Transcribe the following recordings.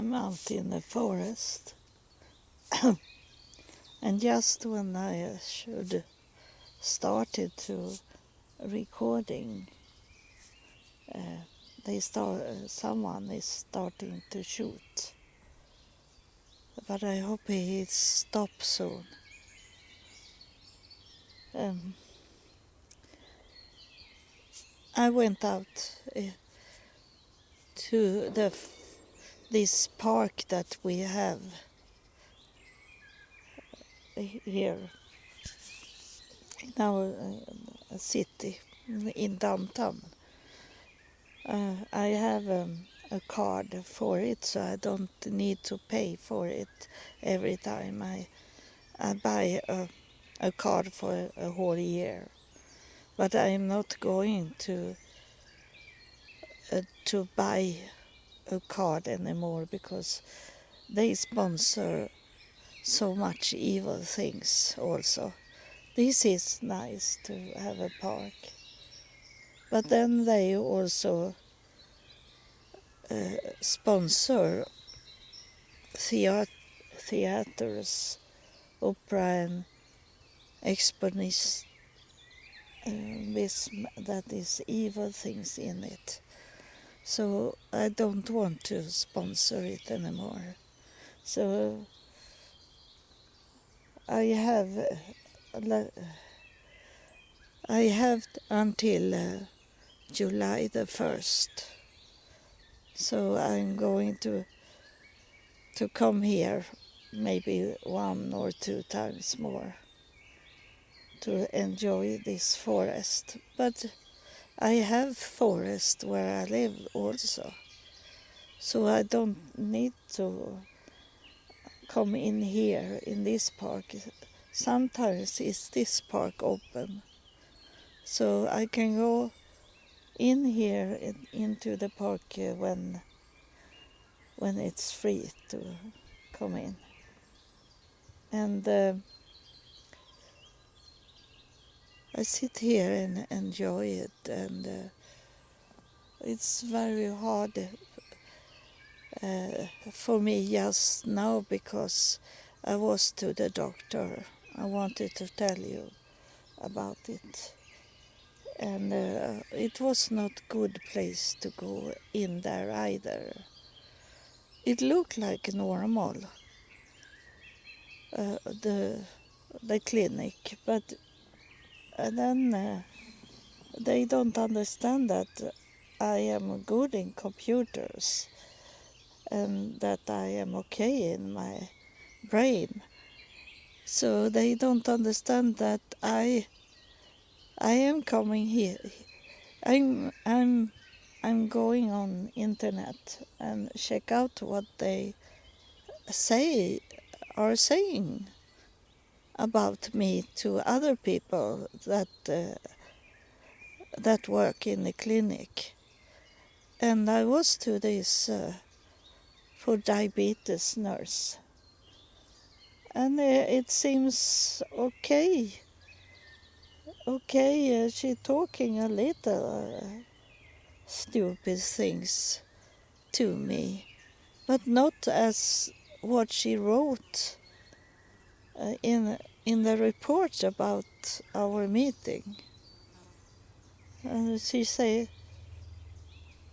I'm out in the forest, and just when I should started to recording, someone is starting to shoot, but I hope he stops soon. I went out to this park that we have here in our city, in downtown. I have a card for it, so I don't need to pay for it every time I buy a card for a whole year. But I am not going to buy a card anymore because they sponsor so much evil things also. This is nice to have a park. But then they also sponsor theaters, opera and exposition, that is evil things in it. So I don't want to sponsor it anymore. So I have until July the 1st. So I'm going to come here maybe 1 or 2 times more to enjoy this forest. But I have forest where I live also. So I don't need to come in here in this park. Sometimes is this park open. So I can go in here into the park when it's free to come in. And I sit here and enjoy it, and it's very hard for me just now because I was to the doctor. I wanted to tell you about it. And it was not good place to go in there either. It looked like normal, the clinic, but then they don't understand that I am good in computers and that I am okay in my brain. So they don't understand that I am coming here. I'm going on internet and check out what they are saying about me to other people that work in the clinic. And I was to this for diabetes nurse, and it seems okay. She talking a little stupid things to me, but not as what she wrote in the report about our meeting. And she say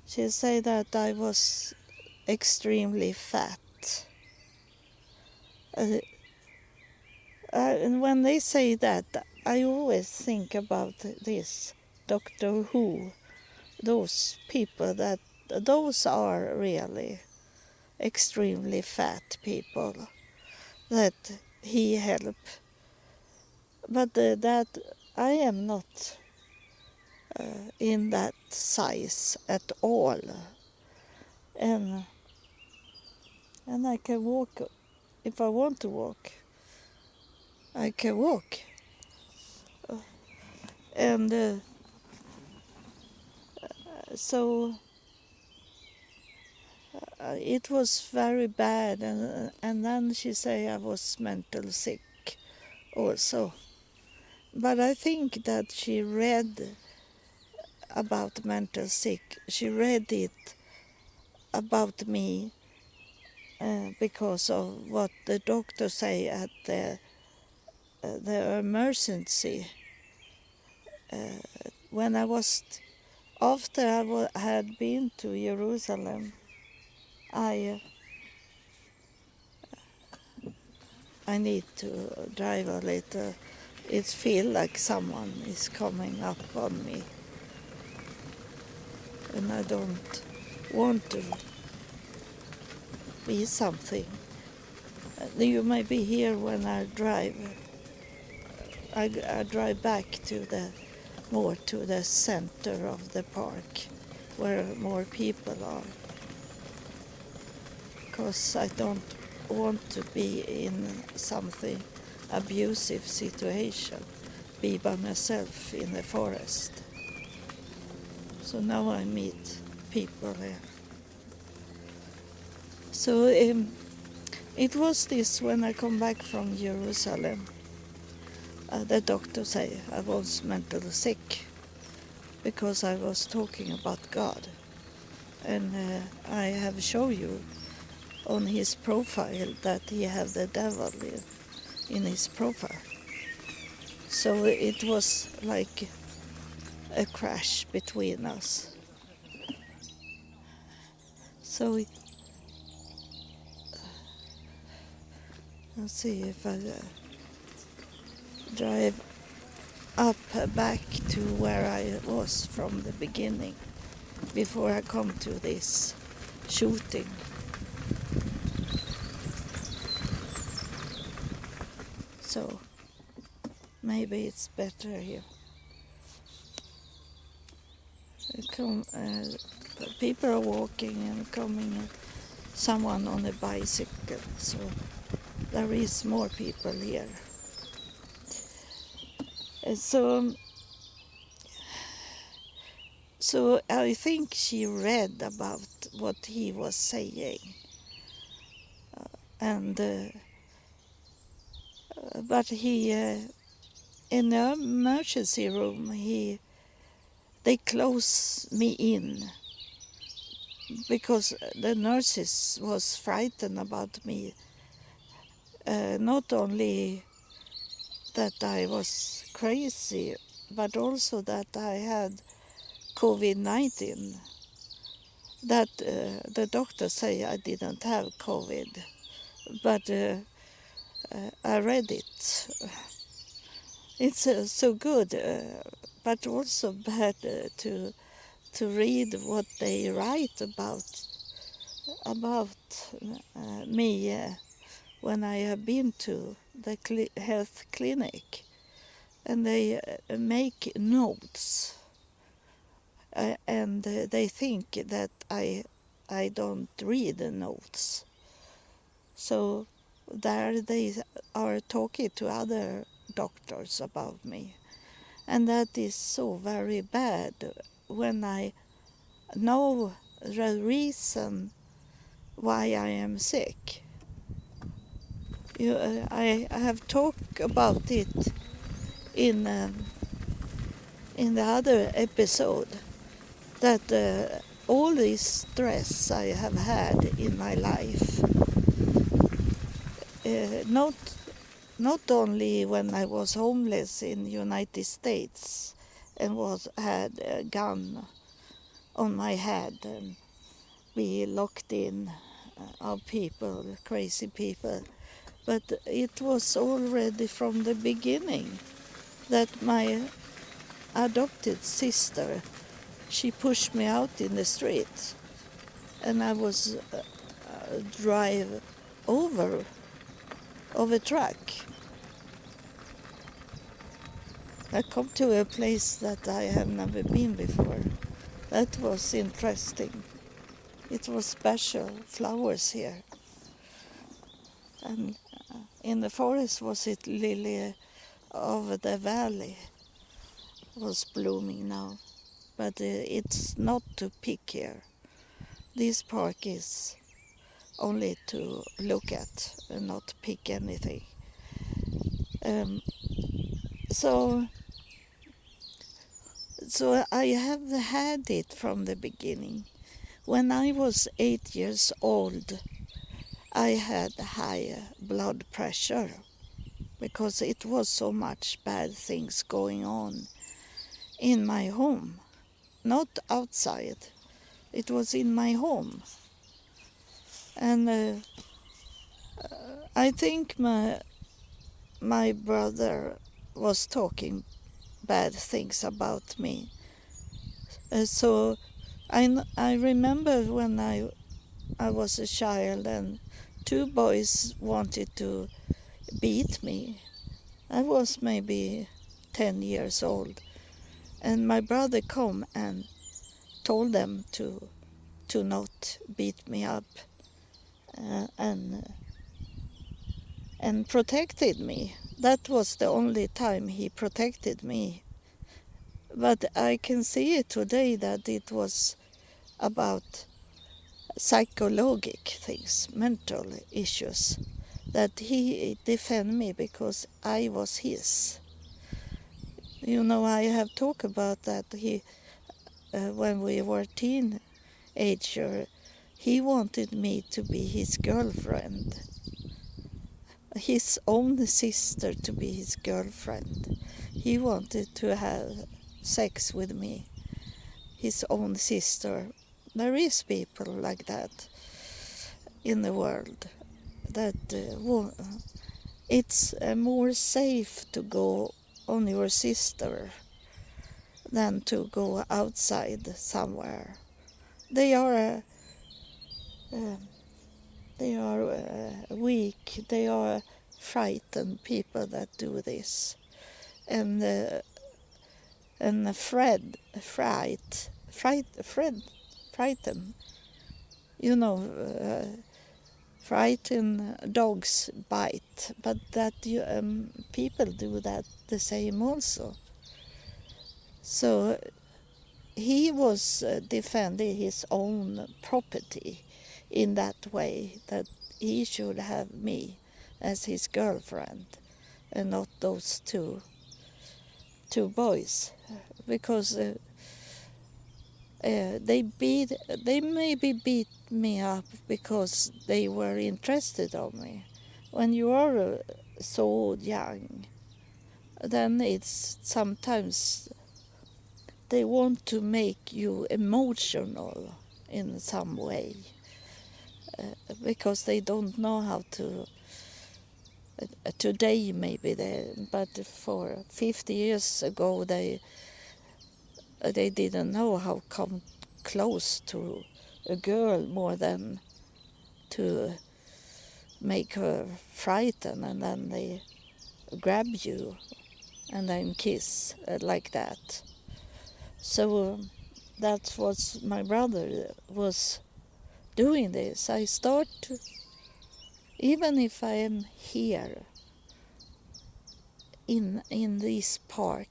that I was extremely fat. And when they say that, I always think about this Doctor Who, those people those are really extremely fat people that he helped. But that I am not in that size at all. And I can walk, if I want to walk, I can walk. And so it was very bad, and then she say I was mental sick also. But I think that she read about mental sick. She read it about me because of what the doctor say at the emergency. When I was after had been to Jerusalem, I need to drive a little. It feels like someone is coming up on me, and I don't want to be something. You may be here when I drive. I drive back to more to the center of the park, where more people are, because I don't want to be in something abusive situation, be by myself in the forest. So now I meet people here. So it was this when I come back from Jerusalem. The doctor say I was mentally sick because I was talking about God. And I have shown you on his profile that he have the devil in his profile. So it was like a crash between us. So let's see if I drive up back to where I was from the beginning before I come to this shooting. So maybe it's better here. People are walking and coming, someone on a bicycle, so there is more people here. So I think she read about what he was saying, and but he in the emergency room they closed me in because the nurses was frightened about me. Not only that I was crazy, but also that I had COVID-19. That the doctor say I didn't have COVID, but I read it. It's so good, but also bad to read what they write about me when I have been to the health clinic, and they make notes, and they think that I don't read the notes. So there they are talking to other doctors about me, and that is so very bad when I know the reason why I am sick. I have talked about it in the other episode, that all this stress I have had in my life, not only when I was homeless in the United States and had a gun on my head and be locked in of people, crazy people, but it was already from the beginning that my adopted sister, she pushed me out in the street, and I was drive over of a truck. I come to a place that I have never been before. That was interesting. It was special flowers here. And in the forest was it lily of the valley was blooming now. But it's not to pick here. This park is only to look at and not pick anything. So I have had it from the beginning. When I was 8 years old, I had high blood pressure because it was so much bad things going on in my home, not outside. It was in my home. And I think my brother was talking bad things about me. So I remember when I was a child and two boys wanted to beat me. I was maybe 10 years old, and my brother come and told them to not beat me up, uh, and and protected me. That was the only time he protected me. But I can see it today that it was about psychologic things, mental issues, that he defended me because I was his. You know, I have talked about that. When we were teenager, he wanted me to be his girlfriend, his own sister to be his girlfriend. He wanted to have sex with me, his own sister. There is people like that in the world, that it's more safe to go on your sister than to go outside somewhere. They are uh, weak. They are frightened people that do this, and frighten. You know, frighten dogs bite, but that people do that the same also. So he was defending his own property in that way, that he should have me as his girlfriend and not those two boys, because they maybe beat me up because they were interested on me. When you are so young, then it's sometimes they want to make you emotional in some way, because they don't know how to. Today maybe but for 50 years ago they didn't know how come close to a girl more than to make her frightened, and then they grab you and then kiss like that. So that's what my brother was doing this. I start to, even if I am here in this park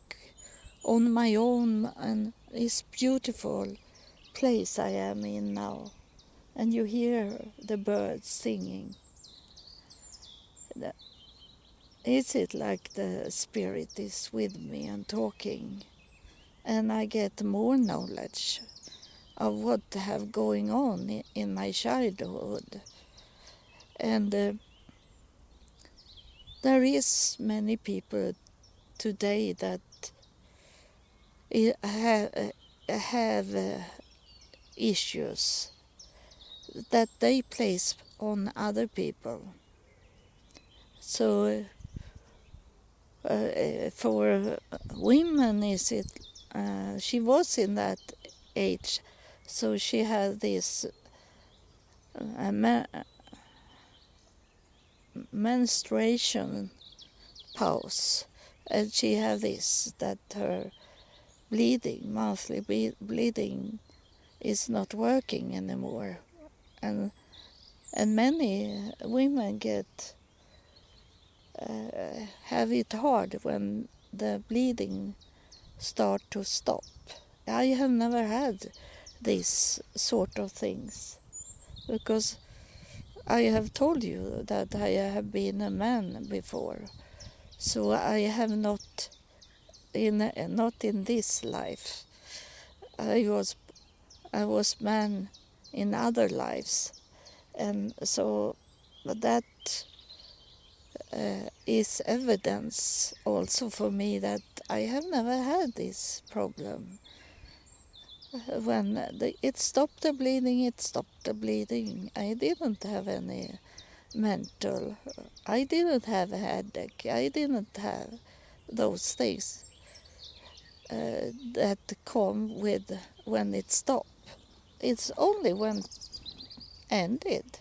on my own, and this beautiful place I am in now, and you hear the birds singing, is it like the spirit is with me and talking, and I get more knowledge of what have going on in my childhood. And there is many people today that have issues that they place on other people. So for women, is it? She was in that age, so she had this menstruation pause, and she had this, that her monthly bleeding is not working anymore, and many women have it hard when the bleeding start to stop. I have never had these sort of things, because I have told you that I have been a man before, so I have not in this life. I was man in other lives, and so that is evidence also for me that I have never had this problem. When it stopped the bleeding, it stopped the bleeding. I didn't have any mental, I didn't have a headache, I didn't have those things that come with when it stopped. It's only when it ended,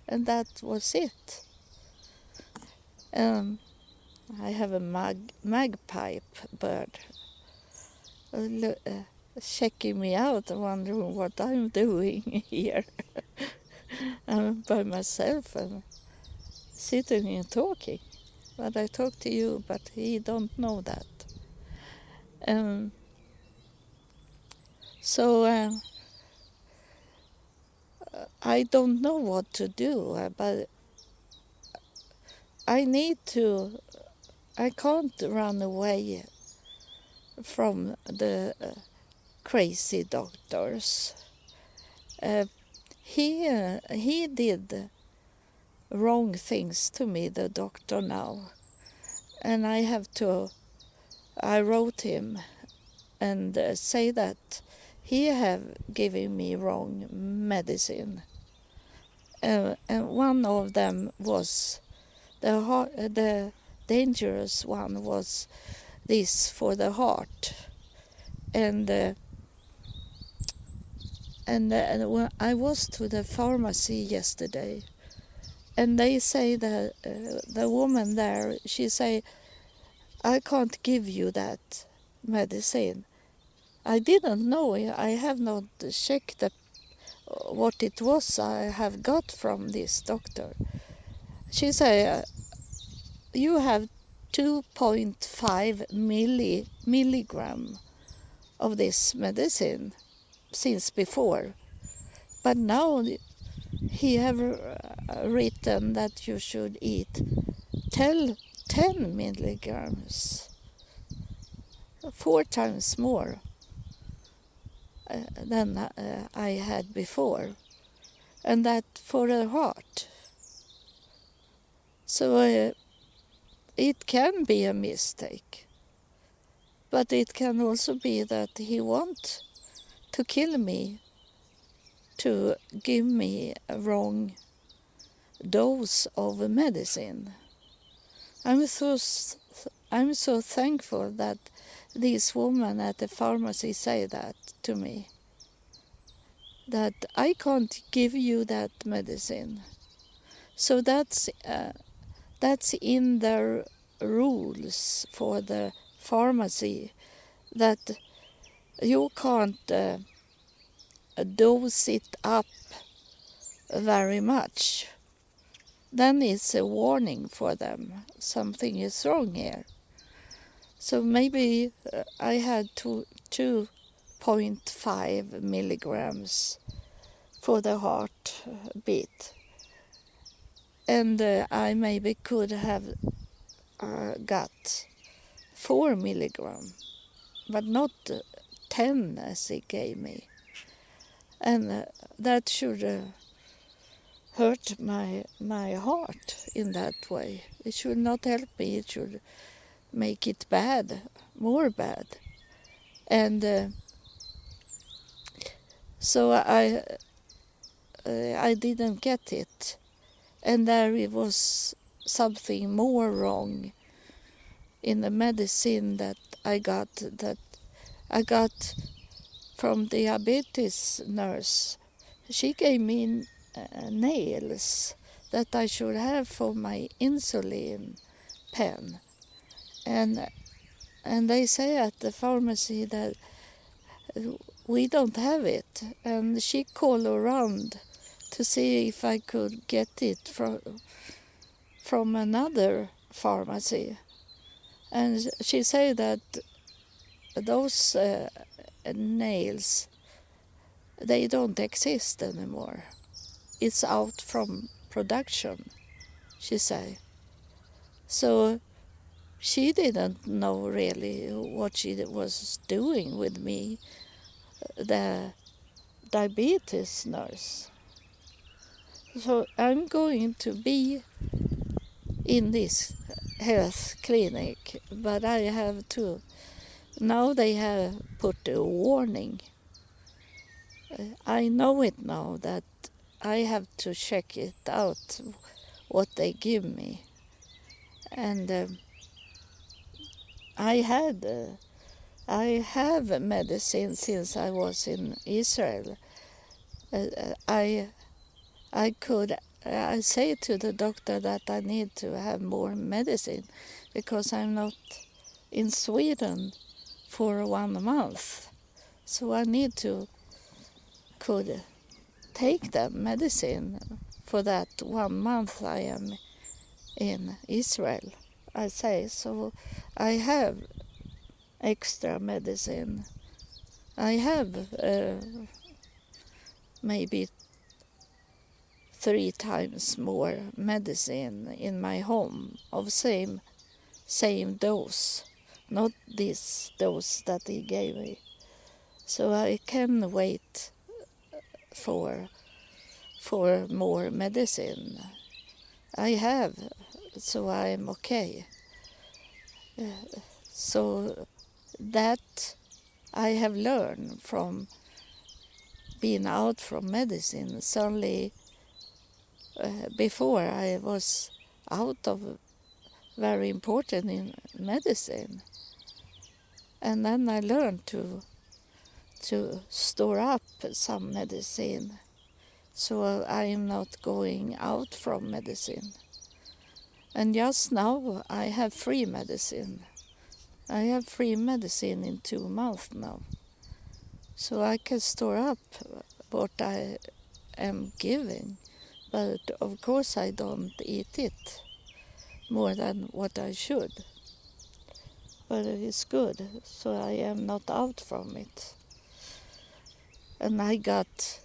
and that was it. I have a magpie bird checking me out, wondering what I'm doing here. I'm by myself and sitting and talking. But I talk to you, but he don't know that. Um, so I don't know what to do, but I can't run away from the crazy doctors. He did wrong things to me, the doctor now, and I wrote him and say that he have given me wrong medicine. And one of them was the dangerous one was this for the heart. And when I was to the pharmacy yesterday, and they say that the woman there, she say, I can't give you that medicine. I didn't know. I have not checked what it was I have got from this doctor. She say, you have 2.5 milligram of this medicine since before. But now he have written that you should eat 10 milligrams, 4 times more than I had before, and that for the heart. So it can be a mistake, but it can also be that he wants to kill me, to give me a wrong dose of medicine. I'm so thankful that this woman at the pharmacy say that to me, that I can't give you that medicine. So that's in their rules for the pharmacy, that you can't dose it up very much. Then it's a warning for them, something is wrong here. So maybe I had 2.5 milligrams for the heartbeat, and I maybe could have got 4 milligram, but not 10 as he gave me. And that should hurt my heart in that way. It should not help me, it should make it bad, more bad. And so I didn't get it. And there it was something more wrong in the medicine that I got from the diabetes nurse. She gave me nails that I should have for my insulin pen. And they say at the pharmacy that we don't have it. And she called around to see if I could get it from another pharmacy. And she said that those nails, they don't exist anymore. It's out from production, she said. So she didn't know really what she was doing with me, the diabetes nurse. So I'm going to be in this health clinic, but I have to. Now they have put a warning. I know it now that I have to check it out, what they give me. And I have medicine since I was in Israel. I could I say to the doctor that I need to have more medicine because I'm not in Sweden for 1 month. So I need to could take the medicine for that 1 month I am in Israel. I say so I have extra medicine. I have maybe 3 times more medicine in my home of same dose, not this dose that he gave me. So I can wait for more medicine. I have, so I'm okay. So that I have learned from being out from medicine. Suddenly, before I was out of very important in medicine, and then I learned to store up some medicine, so I am not going out from medicine. And just now I have free medicine. I have free medicine in 2 months now, so I can store up what I am giving. But of course I don't eat it more than what I should. But it is good, so I am not out from it. And I got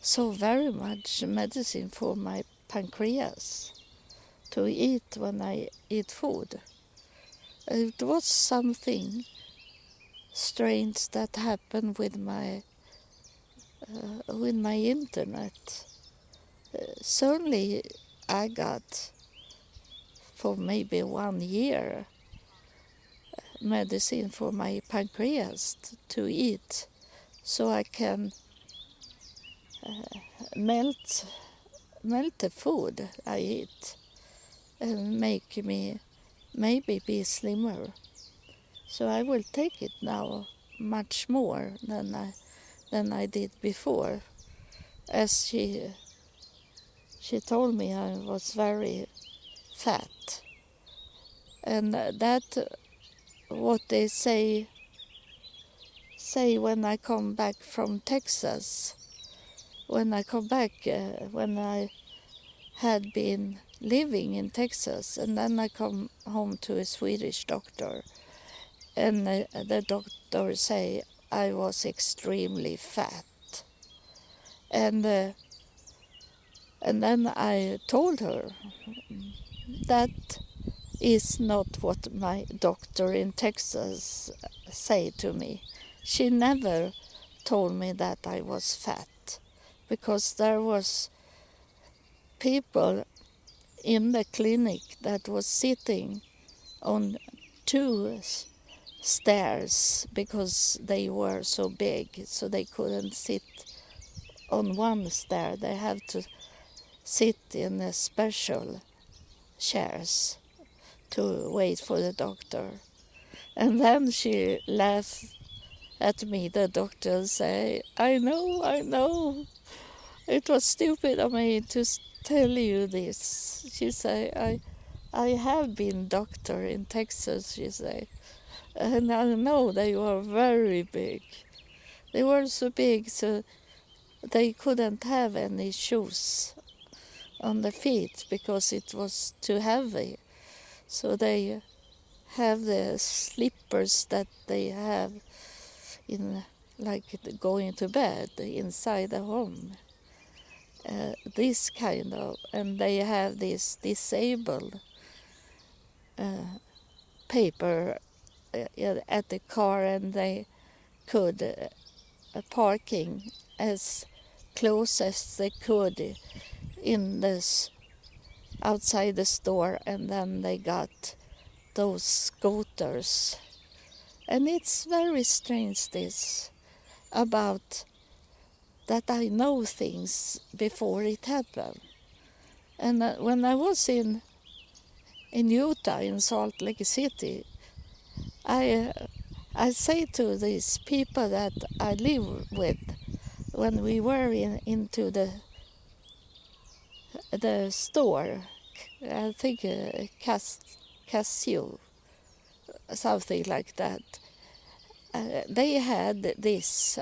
so very much medicine for my pancreas to eat when I eat food. It was something strange that happened with my internet. Suddenly I got for maybe 1 year medicine for my pancreas to eat, so I can melt the food I eat and make me maybe be slimmer. So I will take it now much more than I did before, as she told me I was very fat, and that what they say when I come back from Texas. When I come back, when I had been living in Texas, and then I come home to a Swedish doctor, and the doctor say I was extremely fat, and then I told her that is not what my doctor in Texas say to me. She never told me that I was fat, because there was people in the clinic that was sitting on 2 stairs because they were so big, so they couldn't sit on 1 stair. They have to sit in a special chairs to wait for the doctor. And then she laughed at me, the doctor, say, I know, it was stupid of me to tell you this. She say, I have been doctor in Texas, she say, and I know they were very big. They were so big, so they couldn't have any shoes on the feet because it was too heavy. So they have the slippers that they have in, like going to bed inside the home. This kind of, and they have this disabled paper at the car, and they could parking as close as they could in this outside the store, and then they got those scooters. And it's very strange this about that I know things before it happened. And when I was in Utah, in Salt Lake City, I say to these people that I live with, when we were into the store, I think Casio, something like that. They had these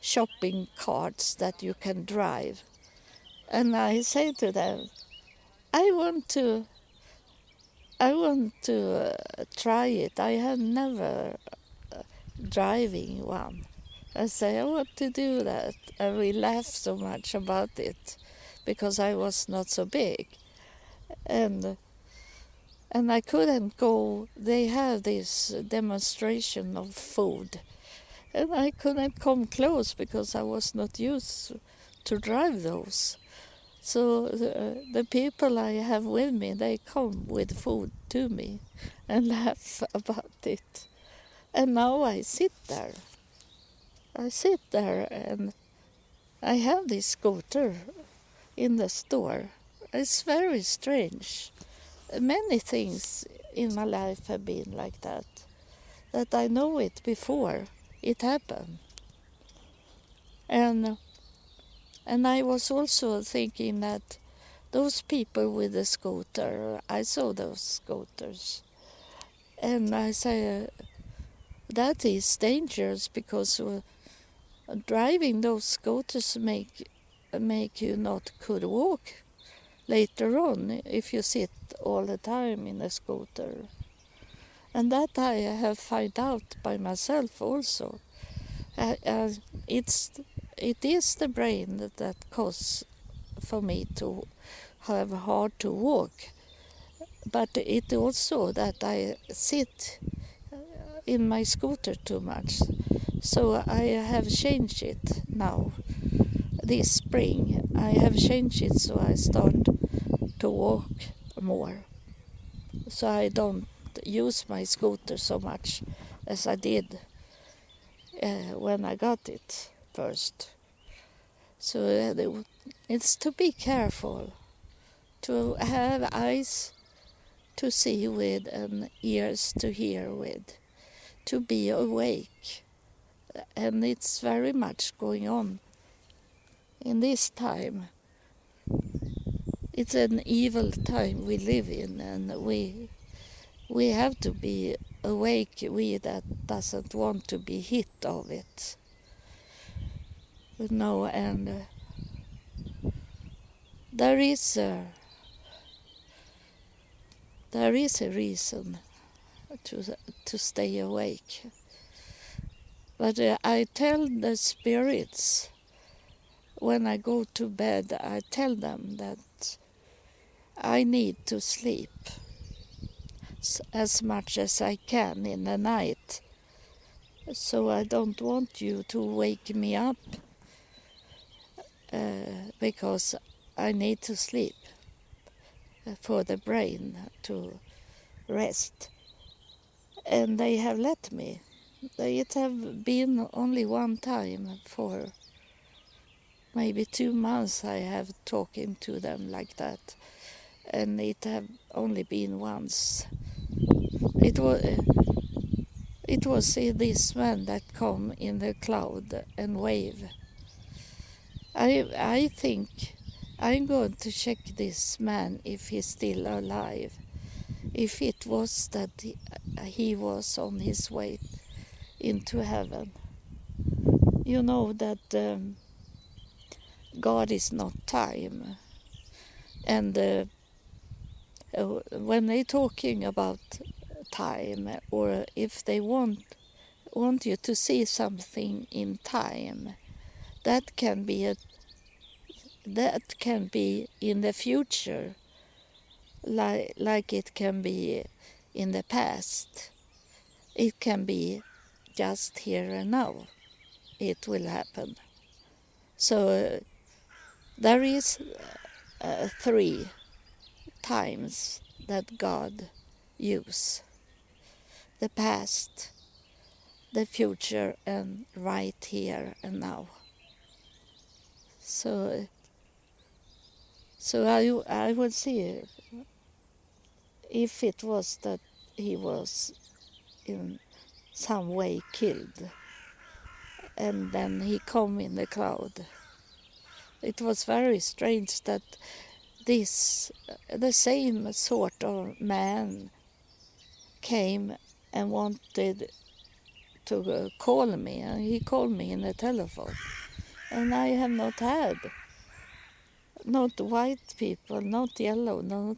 shopping carts that you can drive, and I say to them, I want to try it. I have never driving one. I say I want to do that, and we laugh so much about it because I was not so big, and I couldn't go. They have this demonstration of food, and I couldn't come close because I was not used to drive those. So the people I have with me, they come with food to me and laugh about it. And now I sit there. And I have this scooter in the store. It's very strange. Many things in my life have been like that I know it before it happened. And I was also thinking that those people with the scooter, I saw those scooters, and I say that is dangerous because driving those scooters make you not could walk later on if you sit all the time in a scooter. And that I have found out by myself also. It is the brain that causes for me to have hard to walk, but it also that I sit in my scooter too much. So I have changed it now. This spring I have changed it so I start to walk more. So I don't use my scooter so much as I did when I got it first. So it's to be careful, to have eyes to see with and ears to hear with, to be awake. And it's very much going on in this time. It's an evil time we live in, and we have to be awake, we that doesn't want to be hit of it. And there is a reason to stay awake. But I tell the spirits when I go to bed, I tell them that I need to sleep as much as I can in the night. So I don't want you to wake me up because I need to sleep for the brain to rest. And they have let me. It have been only one time for maybe 2 months I have talking to them like that, and it have only been once. It was this man that come in the cloud and wave. I think I'm going to check this man if he's still alive. If it was that he was on his way into heaven. You know that God is not time. And when they're talking about time, or if they want you to see something in time, that can be in the future, like it can be in the past. It can be just here and now. It will happen. So there is 3 times that God use: the past, the future, and right here and now. So I would see if it was that he was in some way killed and then he come in the cloud. It was very strange that the same sort of man came and wanted to call me, and he called me in the telephone, and I have not had not white people, not yellow, not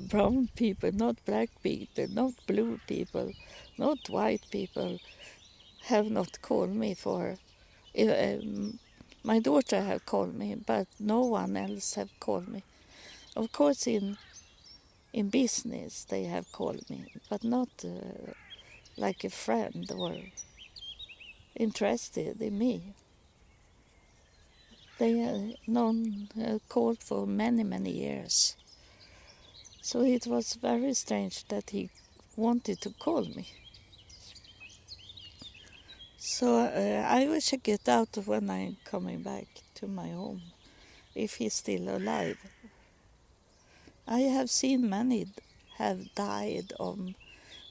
brown people, not black people, not blue people, not white people have not called me for. My daughter have called me, but no one else have called me. Of course, in business they have called me, but not like a friend or interested in me. They none called for many, many years. So it was very strange that he wanted to call me. So I will check it out when I'm coming back to my home, if he's still alive. I have seen many have died of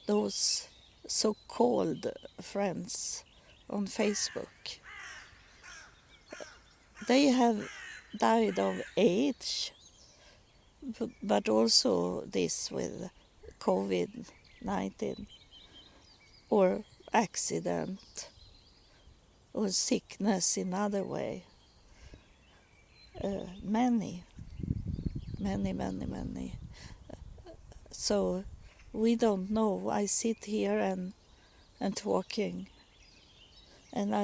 those so-called friends on Facebook. They have died of age, but also this with COVID-19 or accident or sickness in other way. Many. So we don't know. I sit here and talking, and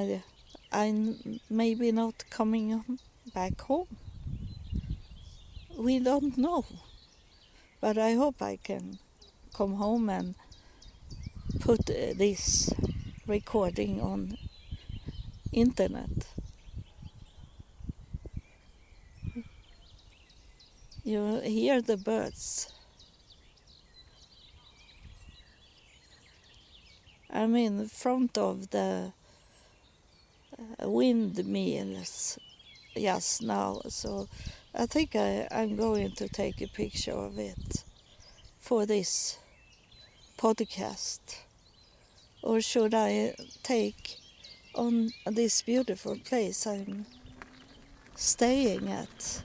I'm maybe not coming back home. We don't know. But I hope I can come home and put this recording on internet. You hear the birds. I'm in front of the windmills just now, so I think I'm going to take a picture of it for this podcast. Or should I take on this beautiful place I'm staying at?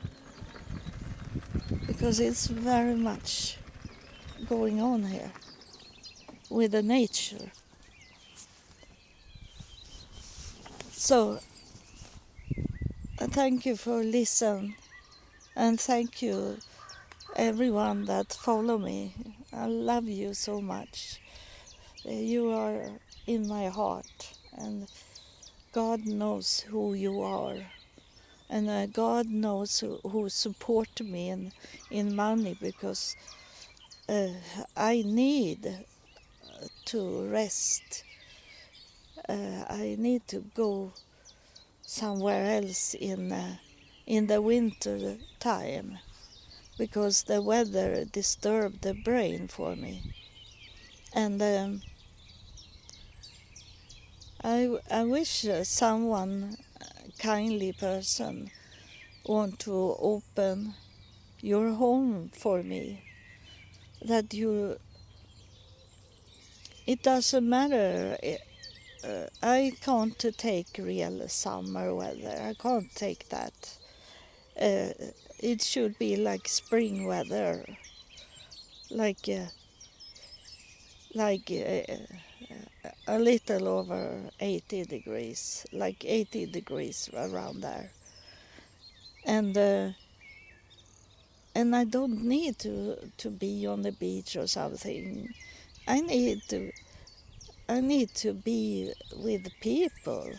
Because it's very much going on here with the nature. So thank you for listening, and thank you everyone that follow me. I love you so much. You are in my heart, and God knows who you are, and God knows who support me in money, because I need to rest. I need to go somewhere else in the winter time, because the weather disturbed the brain for me. And I wish someone kindly person want to open your home for me, that it doesn't matter. I can't take real summer weather. I can't take that. It should be like spring weather, like a little over 80 degrees, like 80 degrees around there. And I don't need to be on the beach or something. I need to be with people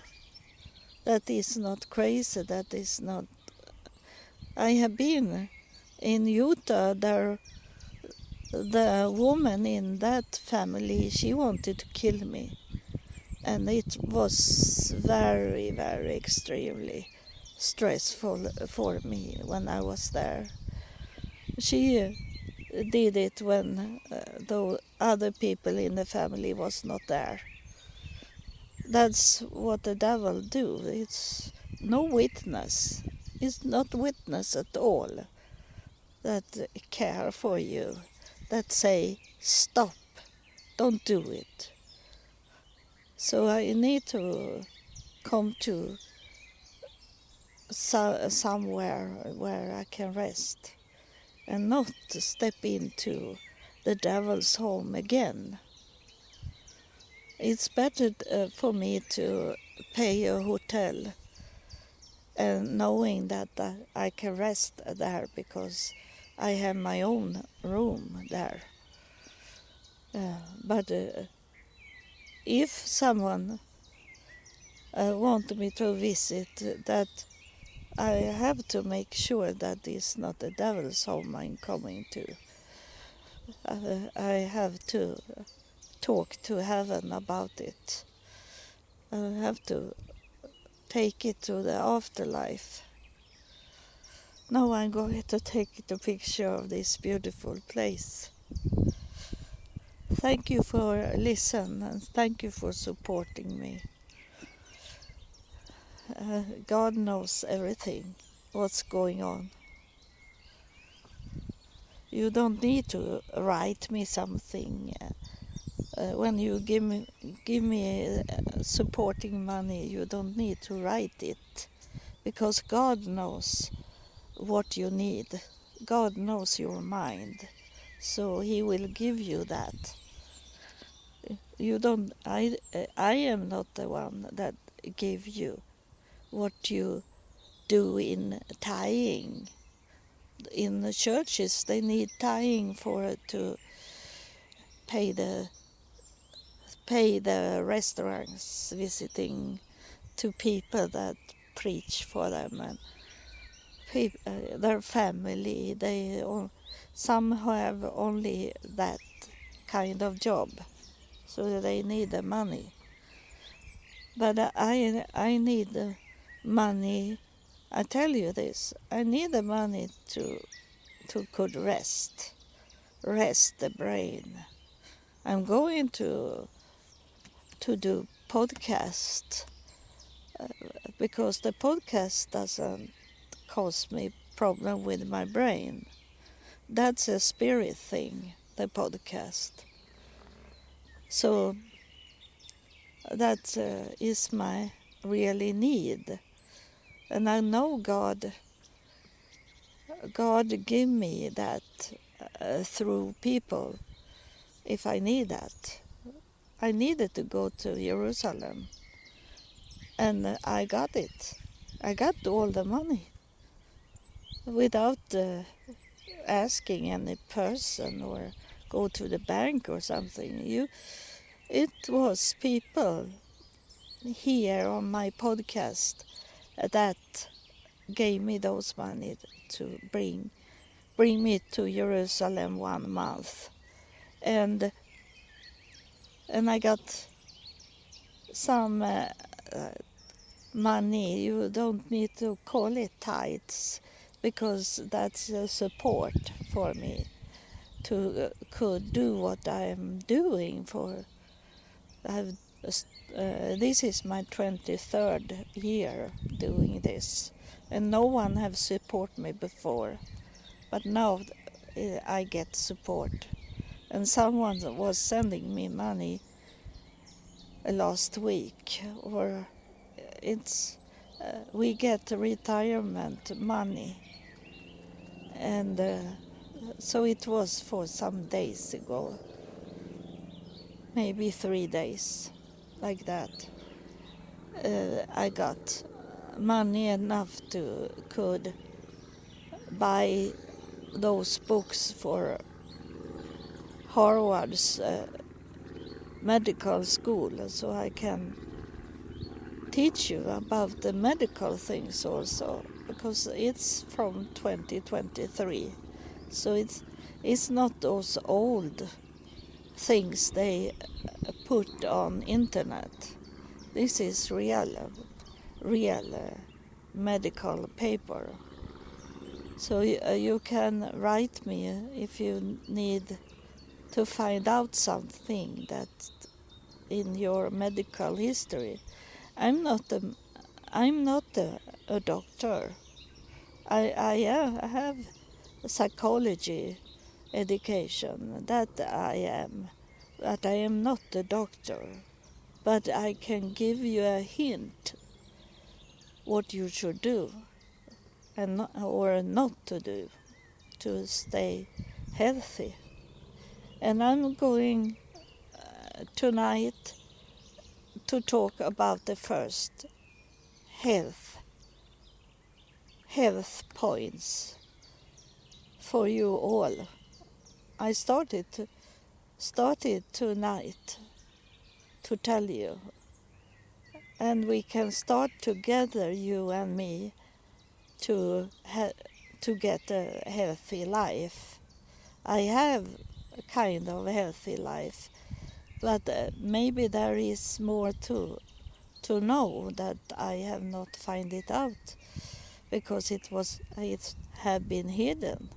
that is not crazy, that is not. I have been in Utah. There, the woman in that family, she wanted to kill me, and it was very, very extremely. stressful for me when I was there. She did it when the other people in the family was not there. That's what the devil do. It's no witness. It's not witness at all that care for you, that say stop, don't do it. So I need to come to somewhere where I can rest and not step into the devil's home again. It's better for me to pay a hotel and knowing that I can rest there because I have my own room there. But if someone want me to visit, that I have to make sure that it's not the devil's home I'm coming to. I have to talk to heaven about it. I have to take it to the afterlife. Now I'm going to take the picture of this beautiful place. Thank you for listening and thank you for supporting me. God knows everything, what's going on. You don't need to write me something. When you give me supporting money, you don't need to write it, because God knows what you need. God knows your mind, so He will give you that. You don't. I am not the one that give you what you do in tying. In the churches, they need tying for to pay the restaurants visiting to people that preach for them and their family. Some have only that kind of job, so they need the money. But I need the money. I tell you this. I need the money to could rest the brain. I'm going to do podcast because the podcast doesn't cause me problem with my brain. That's a spirit thing, the podcast. So that is my really need. And I know God give me that through people if I need that. I needed to go to Jerusalem and I got it. I got all the money without asking any person or go to the bank or something. It was people here on my podcast that gave me those money to bring me to Jerusalem 1 month, and I got some money. You don't need to call it tithes because that's a support for me to could do what I'm doing for. This is my 23rd year doing this, and no one have support me before, but now I get support. And someone was sending me money last week, or we get retirement money, and so it was for some days ago, maybe 3 days, like that. I got money enough to could buy those books for Harvard's medical school, so I can teach you about the medical things also, because it's from 2023, so it's not those old things they put on internet. This is real medical paper. So you can write me if you need to find out something that in your medical history. I'm not a, I'm not a doctor. I have psychology education, that I am, but I am not a doctor. But I can give you a hint what you should do and not, or not to do to stay healthy. And I'm going tonight to talk about the first health points for you all. I started tonight to tell you, and we can start together, you and me, to to get a healthy life. I have a kind of healthy life, but maybe there is more to know that I have not find it out because it have been hidden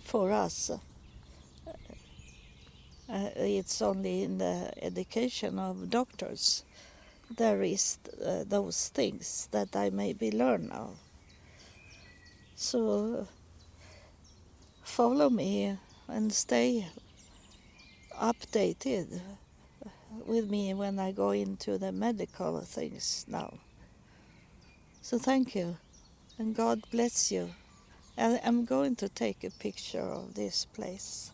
for us. It's only in the education of doctors there is those things that I maybe learn now. So follow me and stay updated with me when I go into the medical things now. So thank you and God bless you. I'm going to take a picture of this place.